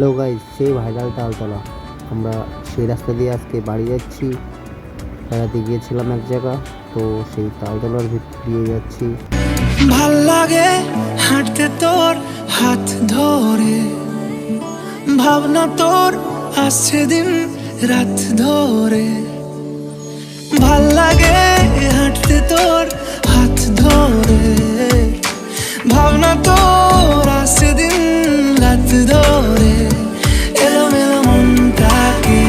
Hello guys, সেই viral Taltala. আমরা সেই রাস্তা দিয়ে আজকে বাড়ি যাচ্ছি। বেড়াতে গিয়েছিলাম এক জায়গা, তো সেই তালতলার ভিতর দিয়ে যাচ্ছি। ভাল লাগে হাঁটতে তোর হাত ধরে, ভাবনা তোর আসছে দিন রাত ধরে। ভাল লাগে হাঁটতে তোর হাত ধরে, ভাবনা তোর আসছে দিন রাত ধরে। এলোমেলো মনটাকে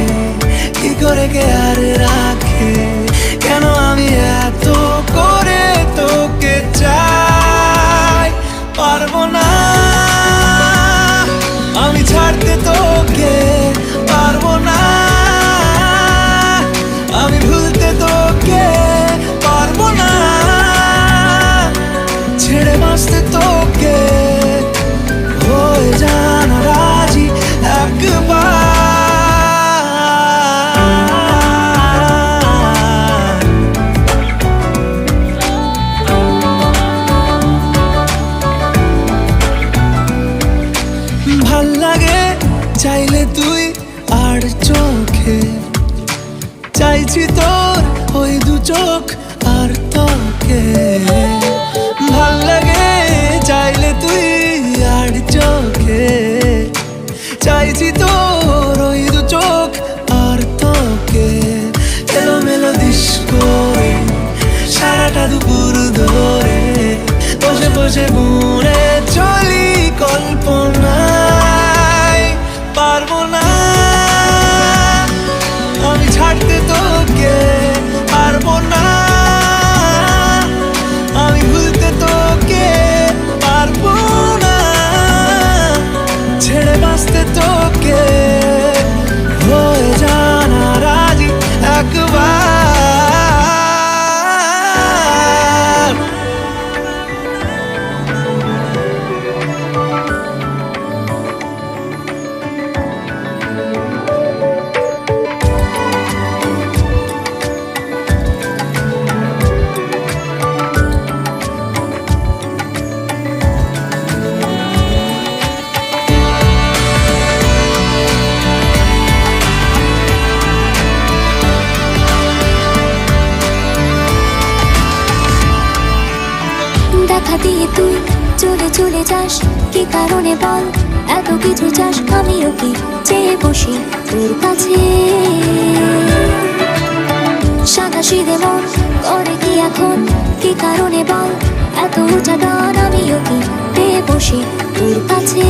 কি করে কে আর রাখে, কেন আমি এত করে তোকে চাই। পারবো না আমি ছাড়তে তোকে, পারবো না আমি ভুলতে তোকে, পারবো না ছেড়ে বাঁচতে তোকে। হয়ে জানা রাজি একবার, ভাল লাগে চাইলে তুই আর চোখে, চাইছি তোর ওই দু চোখ আর তোকে। ভাল লাগে চাইলে তুই আর চোখে, চাইছি তোর ওই দু চোখ আর তোকে। এলোমেলো দিস করে সারাটা দুপুর ধরে, বসে বসে বুড়ে চলি কল্পনায়। পারবো না আমি ছাড়তে তোকে, পারবো না আমি ভুলতে তোকে, পারবো না ছেড়ে বাঁচতে তোকে। হয়ে জানা রাজি একবার, দেখা দিয়ে তুই চলে চলে যাস, কি কারণে বল এত কিছু চাস? আমিও কি চেয়ে বসি তোর কাছে, সাদা সিধে মন করে কি এখন? কি কারণে বল এত উঁচা ডান? আমিও কি পেয়ে বসি তোর কাছে।